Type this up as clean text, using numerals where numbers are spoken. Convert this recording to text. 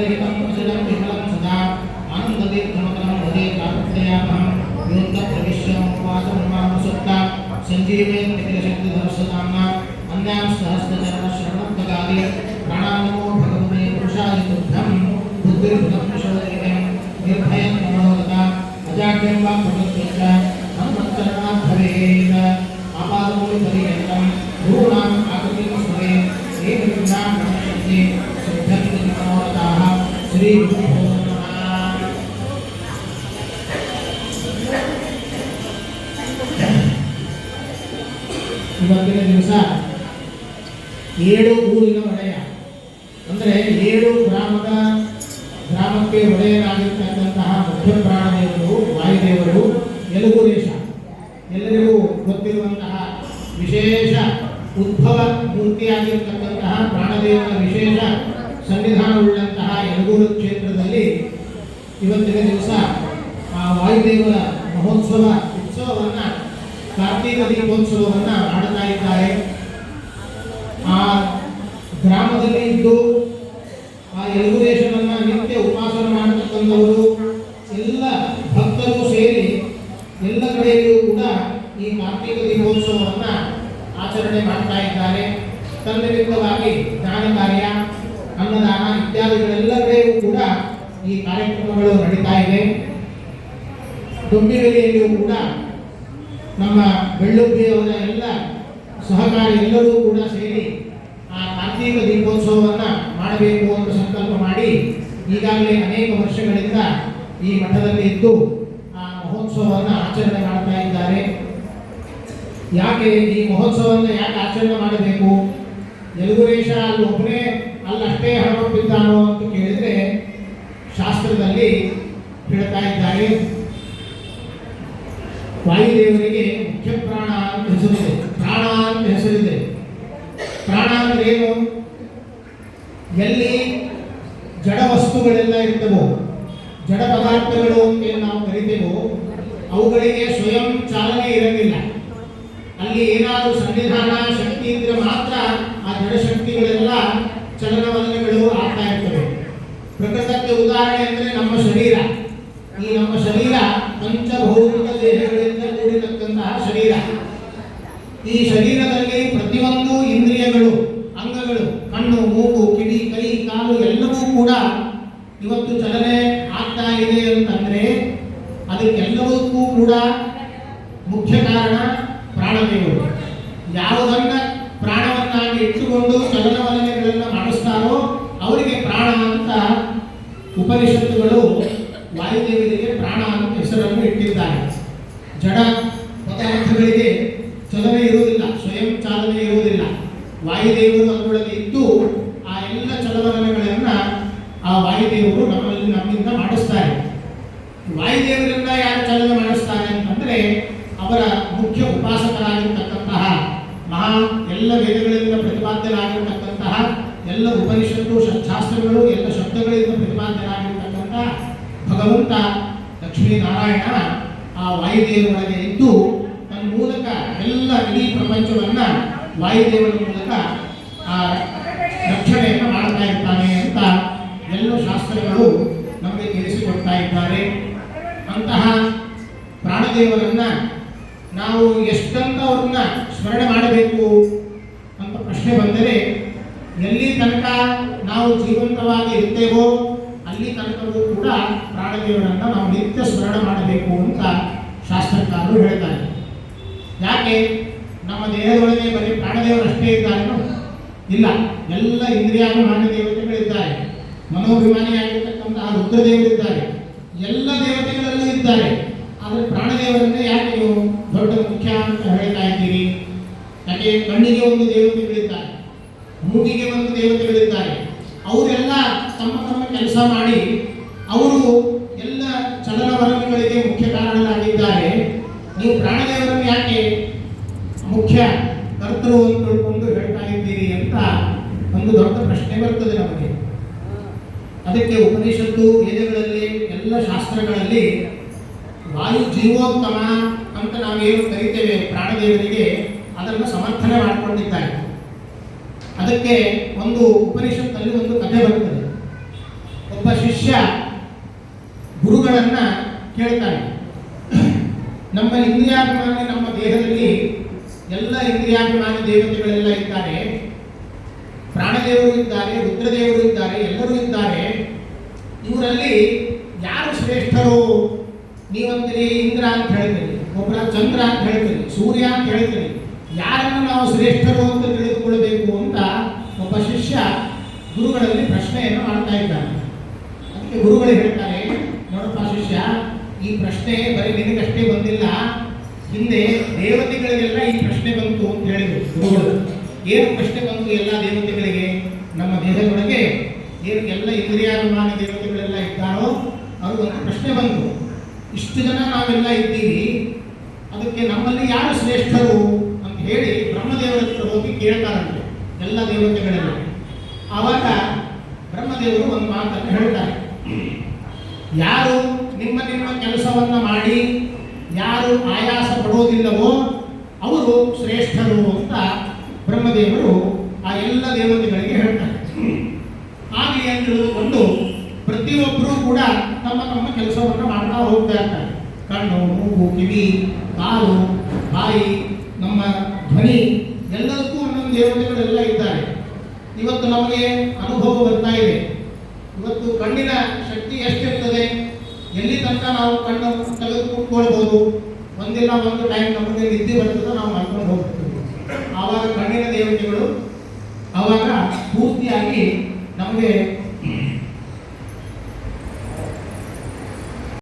जलरहितं प्रसजं विमलं सदा आनन्दतीर्थमतलं भजे कार्तिकेयामहं योऽन्तप्रविश्यमुपवासमुमानुसुप्ता सञ्जीवेन निखिलशक्तिधरस्वधाम्ना अन्यां सहस्रचरणश्रवणत्वगादि प्राणानमो भगवते पुरुषाय तुभ्यं बुद्धिर्बलं विशोदयं निर्भयं मनोगता अजाड्यं वा प्रकृत्यश्च हनुमत्करणात् भवेत् आपादमूलपर्यन्तं गुरूणाम् आकृतिं स्मरेत् श्रीविद्यां गणपति सिद्ध्यन्ति मनोरथाः श्रीगुरुभ्यो ಇವತ್ತಿನ ದಿವಸ 7 ಊರಿನ ಒಡೆಯ ಅಂದರೆ 7 ಗ್ರಾಮಕ್ಕೆ ಒಡೆಯರಾಗಿರ್ತಕ್ಕಂತಹ ಮುಖ್ಯ ಪ್ರಾಣದೇವರು ವಾಯುದೇವರು ಯಲುಗುರೇಶ ಎಲ್ಲರಿಗೂ ಗೊತ್ತಿರುವಂತಹ ವಿಶೇಷ ಉದ್ಭವ ಮೂರ್ತಿಯಾಗಿರ್ತಕ್ಕಂತಹ ಪ್ರಾಣದೇವರ ವಿಶೇಷ ಸನ್ನಿಧಾನವುಳ್ಳಂತಹ ಯಲಗೂರು ಕ್ಷೇತ್ರದಲ್ಲಿ ಇವತ್ತಿನ ದಿವಸ ಆ ವಾಯುದೇವರ ಮಹೋತ್ಸವ ಉತ್ಸವವನ್ನು ಕಾರ್ತೀಕ ದೀಪೋತ್ಸವವನ್ನು ಮಾಡುತ್ತಾ ಇದ್ದಾರೆ. ಆ ಗ್ರಾಮದಲ್ಲಿ ಇದ್ದು ಆ ಯಲಗುರೇಶನನ್ನು ನಿತ್ಯ ಉಪಾಸನೆ ಮಾಡತಕ್ಕಂಥವರು ಎಲ್ಲ ಭಕ್ತರು ಸೇರಿ ಎಲ್ಲ ಕಡೆಯಲ್ಲೂ ಕೂಡ ಈ ಕಾರ್ತೀಕ ದೀಪೋತ್ಸವವನ್ನು ಆಚರಣೆ ಮಾಡ್ತಾ ಇದ್ದಾರೆ. ತನ್ನಿಮಿತ್ತವಾಗಿ ದಾನ ಕಾರ್ಯ, ಅನ್ನದಾನ ಇತ್ಯಾದಿಗಳೆಲ್ಲ ಕಡೆಯೂ ಕೂಡ ಈ ಕಾರ್ಯಕ್ರಮಗಳು ನಡೀತಾ ಇದೆ. ಡೊಂಬಿವಲಿಯಲ್ಲಿಯೂ ಕೂಡ ನಮ್ಮ ಬೆಳ್ಳುಬ್ಬಿಯವರ ಎಲ್ಲ ಸಹಕಾರಿ ಎಲ್ಲರೂ ಕೂಡ ಸೇರಿ ಆ ಕಾರ್ತೀಕ ದೀಪೋತ್ಸವವನ್ನು ಮಾಡಬೇಕು ಅಂತ ಸಂಕಲ್ಪ ಮಾಡಿ ಈಗಾಗಲೇ ಅನೇಕ ವರ್ಷಗಳಿಂದ ಈ ಮಠದಲ್ಲಿ ಇದ್ದು ಆ ಮಹೋತ್ಸವವನ್ನು ಆಚರಣೆ ಮಾಡ್ತಾ ಇದ್ದಾರೆ. ಯಾಕೆ ಈ ಮಹೋತ್ಸವವನ್ನು ಯಾಕೆ ಆಚರಣೆ ಮಾಡಬೇಕು? ಯಲಗುರೇಶ ಅಲ್ಲಿ ಒಬ್ಬನೇ ಅಲ್ಲಷ್ಟೇ ಹಣವಪ್ಪಿದ್ದಾನೋ ಅಂತ ಕೇಳಿದರೆ ಶಾಸ್ತ್ರದಲ್ಲಿ ಹೇಳ್ತಾ ಇದ್ದಾರೆ. ವಾಯುದೇವರಿಗೆ ಮುಖ್ಯ ಪ್ರಾಣ ಅಂತ ಹೆಸರಿದೆ, ಪ್ರಾಣ ಅಂತ ಹೆಸರಿದೆ. ಪ್ರಾಣ ಅಂದ್ರೆ ಏನು? ಎಲ್ಲಿ ಜಡ ವಸ್ತುಗಳೆಲ್ಲ ಇರ್ತವೋ, ಜಡ ಪದಾರ್ಥಗಳು ಅಂತ ನಾವು ಕರಿತೇವೋ, ಅವುಗಳಿಗೆ ಸ್ವಯಂ ಚಾಲನೆ ಇರಂಗಿಲ್ಲ. ಅಲ್ಲಿ ಏನಾದರೂ ಸನ್ನಿಧಾನ ಶಕ್ತಿ ಇದ್ರೆ ಮಾತ್ರ ಆ ಜಡ ಶಕ್ತಿಗಳೆಲ್ಲ ಚಲನವಲನಗಳು ಆಗ್ತಾ ಇರ್ತವೆ. ಪ್ರಕೃತಕ್ಕೆ ಉದಾಹರಣೆ ಅಂದರೆ ನಮ್ಮ ಶರೀರ. ಈ ನಮ್ಮ ಶರೀರ ಪಂಚಭೌತಿಕ ದೇಹಗಳಿಂದ ಕೂಡಿರತಕ್ಕಂತಹ ಶರೀರ. ಈ ಶರೀರದಲ್ಲಿ ಪ್ರತಿಯೊಂದು ಇಂದ್ರಿಯಗಳು, ಅಂಗಗಳು, ಕಣ್ಣು, ಮೂಗು, ಕಿವಿ, ಕೈ, ಕಾಲು ಎಲ್ಲವೂ ಕೂಡ ಇವತ್ತು ಚಲನೆ ಆಗ್ತಾ ಇದೆ ಅಂತಂದ್ರೆ ಅದಕ್ಕೆಲ್ಲವಕ್ಕೂ ಕೂಡ ಮುಖ್ಯ ಕಾರಣ ಪ್ರಾಣದೇವರು. ಯಾವುದನ್ನ ಪ್ರಾಣವನ್ನಾಗಿ ಇಟ್ಟುಕೊಂಡು ಚಲನವಲನಗಳನ್ನು ಮಾಡಿಸ್ತಾರೋ ಅವರಿಗೆ ಪ್ರಾಣ ಅಂತ ಉಪನಿಷತ್ತುಗಳು ವಾಯುದೇವರಿಗೆ ಪ್ರಾಣ ಅಂತ ಹೆಸರನ್ನು ಇಟ್ಟಿದ್ದಾರೆ. ಜಡ ಪದಾರ್ಥಗಳಿಗೆ ಚಲನೆ ಇರುವುದಿಲ್ಲ, ಸ್ವಯಂ ಚಾಲನೆ ಇರುವುದಿಲ್ಲ. ವಾಯುದೇವರು ಅದರೊಳಗೆ ಇದ್ದು ಆ ಎಲ್ಲ ಚಲನವಲನಗಳನ್ನು ಆ ವಾಯುದೇವರು ನಮ್ಮಿಂದ ಮಾಡಿಸ್ತಾರೆ. ವಾಯುದೇವರಿಂದ ಯಾರು ಚಲನೆ ಮಾಡಿಸ್ತಾರೆ ಅಂತಂದ್ರೆ ಅವರ ಮುಖ್ಯ ಉಪಾಸಕರಾಗಿರ್ತಕ್ಕಂತಹ ಮಹಾ ಎಲ್ಲ ವೇದಗಳಿಂದ ಪ್ರತಿಪಾದ್ಯರಾಗಿರ್ತಕ್ಕಂತಹ ಎಲ್ಲ ಉಪನಿಷತ್ತು ಶಾಸ್ತ್ರಗಳು ಎಲ್ಲ ಶಬ್ದಗಳಿಂದ ಪ್ರತಿಪಾದ್ಯರಾಗಿರ್ತಕ್ಕಂತಹ ಭಗವಂತ ಲಕ್ಷ್ಮೀನಾರಾಯಣ ಆ ವಾಯುದೇವರೊಳಗೆ ಇದ್ದು ತನ್ನ ಮೂಲಕ ಎಲ್ಲ ಇಡೀ ಪ್ರಪಂಚವನ್ನ ವಾಯುದೇವರ ಮೂಲಕ ಆ ರಕ್ಷಣೆಯನ್ನು ಮಾಡ್ತಾ ಇರ್ತಾನೆ ಅಂತ ಎಲ್ಲ ಶಾಸ್ತ್ರಗಳು ನಮಗೆ ತಿಳಿಸಿಕೊಡ್ತಾ ಇದ್ದಾರೆ. ಅಂತಹ ಪ್ರಾಣದೇವರನ್ನ ನಾವು ಎಷ್ಟಂತ ಅವ್ರನ್ನ ಸ್ಮರಣೆ ಮಾಡಬೇಕು ಅಂತ ಪ್ರಶ್ನೆ ಬಂದರೆ ಎಲ್ಲಿ ತನಕ ನಾವು ಜೀವಂತವಾಗಿ ಇರ್ತೇವೋ ಅಲ್ಲಿ ತನಕವೂ ಕೂಡ ಪ್ರಾಣದೇವರನ್ನ ನಾವು ನಿತ್ಯ ಸ್ಮರಣೆ ಮಾಡಬೇಕು ಅಂತ ಶಾಸ್ತ್ರಕಾರರು ಹೇಳ್ತಾರೆ. ಯಾಕೆ? ನಮ್ಮ ದೇಹದೊಳಗೆ ಬರೀ ಪ್ರಾಣದೇವರಷ್ಟೇ ಇದ್ದಾರೇನೋ? ಇಲ್ಲ, ಎಲ್ಲ ಇಂದ್ರಿಯಾಭಿಮಾನಿ ದೇವತೆಗಳಿದ್ದಾರೆ. ಮನೋಭಿಮಾನಿಯಾಗಿರ್ತಕ್ಕಂತಹ ರುದ್ರದೇವರಿದ್ದಾರೆ, ಎಲ್ಲ ದೇವತೆಗಳಲ್ಲೂ ಇದ್ದಾರೆ. ಆದರೆ ಪ್ರಾಣದೇವರನ್ನೇ ಯಾಕೆ ನೀವು ದೊಡ್ಡ ಮುಖ್ಯ ಅಂತ ಹೇಳ್ತಾ ಇದ್ದೀರಿ? ಯಾಕೆ? ಕಣ್ಣಿಗೆ ಒಂದು ದೇವತೆಗಳಿದ್ದಾರೆ, ಮೂಗಿಗೆ ಒಂದು ದೇವತೆಗಳಿದ್ದಾರೆ. ಅವರೆಲ್ಲ ತಮ್ಮ ತಮ್ಮ ಕೆಲಸ ಮಾಡಿ ಅವರು ಎಲ್ಲ ಚಲನವಲನಗಳಿಗೆ ಮುಖ್ಯ ಕಾರಣರಾಗಿದ್ದಾರೆ. ನೀವು ಪ್ರಾಣದೇವರನ್ನು ಯಾಕೆ ಮುಖ್ಯ ಕರ್ತೃ ಅಂತ ತಿಳ್ಕೊಂಡು ಹೇಳ್ತಾ ಇದ್ದೀರಿ ಅಂತ ಒಂದು ದೊಡ್ಡ ಪ್ರಶ್ನೆ ಬರ್ತದೆ ನಮಗೆ. ಅದಕ್ಕೆ ಉಪನಿಷತ್ತು, ವೇದಗಳಲ್ಲಿ, ಎಲ್ಲ ಶಾಸ್ತ್ರಗಳಲ್ಲಿ ವಾಯು ಜೀವೋತ್ತಮ ಅಂತ ನಾವೇನು ಕರಿತೇವೆ ಪ್ರಾಣದೇವರಿಗೆ, ಅದನ್ನು ಸಮರ್ಥನೆ ಮಾಡಿಕೊಂಡಿದ್ದಾರೆ. ಅದಕ್ಕೆ ಒಂದು ಉಪನಿಷತ್ತಲ್ಲಿ ಒಂದು ಕಥೆ ಬರ್ತದೆ. ಒಬ್ಬ ಶಿಷ್ಯ ಗುರುಗಳನ್ನ ಕೇಳ್ತಾನೆ, ನಮ್ಮ ಇಂದ್ರಿಯಾಭಿಮಾನಿ ನಮ್ಮ ದೇಹದಲ್ಲಿ ಎಲ್ಲ ಇಂದ್ರಿಯಾಭಿಮಾನಿ ದೇವತೆಗಳೆಲ್ಲ ಇದ್ದಾರೆ, ಪ್ರಾಣದೇವರು ಇದ್ದಾರೆ, ರುದ್ರದೇವರು ಇದ್ದಾರೆ, ಎಲ್ಲರೂ ಇದ್ದಾರೆ. ಇವರಲ್ಲಿ ಯಾರು ಶ್ರೇಷ್ಠರು? ನೀವಂತೀರಿ ಇಂದ್ರ ಅಂತ ಹೇಳ್ತೀರಿ, ಒಬ್ಬರ ಚಂದ್ರ ಅಂತ ಹೇಳ್ತೀರಿ, ಸೂರ್ಯ ಅಂತ ಹೇಳ್ತೀರಿ. ಯಾರನ್ನು ನಾವು ಶ್ರೇಷ್ಠರು ಅಂತ ತಿಳಿದುಕೊಳ್ಳಬೇಕು ಅಂತ ಒಬ್ಬ ಶಿಷ್ಯ ಗುರುಗಳಲ್ಲಿ ಪ್ರಶ್ನೆಯನ್ನು ಮಾಡ್ತಾ ಇದ್ದಾನೆ. ಅದಕ್ಕೆ ಗುರುಗಳು ಹೇಳ್ತಾರೆ, ನೋಡಪ್ಪ ಶಿಷ್ಯ, ಈ ಪ್ರಶ್ನೆ ಬರೀ ನಿನಗಷ್ಟೇ ಬಂದಿಲ್ಲ, ಹಿಂದೆ ದೇವತೆಗಳಿಗೆಲ್ಲ ಈ ಪ್ರಶ್ನೆ ಬಂತು ಅಂತ ಹೇಳಿದರು ಗುರುಗಳು. ಏನು ಪ್ರಶ್ನೆ ಬಂತು ಎಲ್ಲ ದೇವತೆಗಳಿಗೆ? ನಮ್ಮ ದೇಹದೊಳಗೆ ಏನು ಎಲ್ಲ ಇಂದ್ರಿಯಾಭಿಮಾನಿ ದೇವತೆಗಳೆಲ್ಲ ಇದ್ದಾರೋ ಅವ್ರಿಗೊಂದು ಪ್ರಶ್ನೆ ಬಂತು, ಇಷ್ಟು ಜನ ನಾವೆಲ್ಲ ಇದ್ದೀವಿ, ಅದಕ್ಕೆ ನಮ್ಮಲ್ಲಿ ಯಾರು ಶ್ರೇಷ್ಠರು ಅಂತ ಹೇಳಿ ಬ್ರಹ್ಮದೇವರ ಹತ್ರ ಹೋಗಿ ಕೇಳ್ತಾರಂತೆ ಎಲ್ಲ ದೇವತೆಗಳೆಲ್ಲ. ಆವಾಗ ಬ್ರಹ್ಮದೇವರು ಒಂದು ಮಾತನ್ನು ಹೇಳ್ತಾರೆ, ಯಾರು ನಿಮ್ಮ ನಿಮ್ಮ ಕೆಲಸವನ್ನ ಮಾಡಿ ಯಾರು ಆಯಾಸ ಪಡೋದಿಲ್ಲವೋ ಅವರು ಶ್ರೇಷ್ಠರು ಅಂತ ಬ್ರಹ್ಮದೇವರು ಆ ಎಲ್ಲ ದೇವತೆಗಳಿಗೆ ಹೇಳ್ತಾರೆ. ಹಾಗೆ ಅಂತ ತಿಳಿದುಕೊಂಡು ಪ್ರತಿಯೊಬ್ಬರೂ ಕೂಡ ತಮ್ಮ ತಮ್ಮ ಕೆಲಸವನ್ನು ಮಾಡ್ತಾ ಹೋಗ್ತಾ ಇರ್ತಾರೆ. ಕಣ್ಣು, ಮೂಗು, ಕಿವಿ, ಕಾಲು, ಬಾಯಿ, ನಮ್ಮ ಧ್ವನಿ ಎಲ್ಲದಕ್ಕೂ ಒಂದೊಂದು ದೇವತೆಗಳೆಲ್ಲ ಇದ್ದಾರೆ. ಇವತ್ತು ನಮಗೆ ಅನುಭವ ಬರ್ತಾ ಇದೆ. ಇವತ್ತು ಕಣ್ಣಿನ ಶಕ್ತಿ ಎಷ್ಟಿರ್ತದೆ, ಎಲ್ಲಿ ತನಕ ನಾವು ಕಣ್ಣು ತೆಗೆದು ಕೂತ್ಕೊಳ್ಬೋದು, ಒಂದಿಲ್ಲ ಒಂದು ಟೈಮ್ ನಮಗೆ ನಿದ್ದೆ ಬರ್ತದೆ, ನಾವು ಮಾಡ್ಕೊಂಡು ಹೋಗ್ತೀವಿ. ಆವಾಗ ಕಣ್ಣಿನ ದೇವತೆಗಳು ಆವಾಗ ಪೂರ್ತಿಯಾಗಿ ನಮಗೆ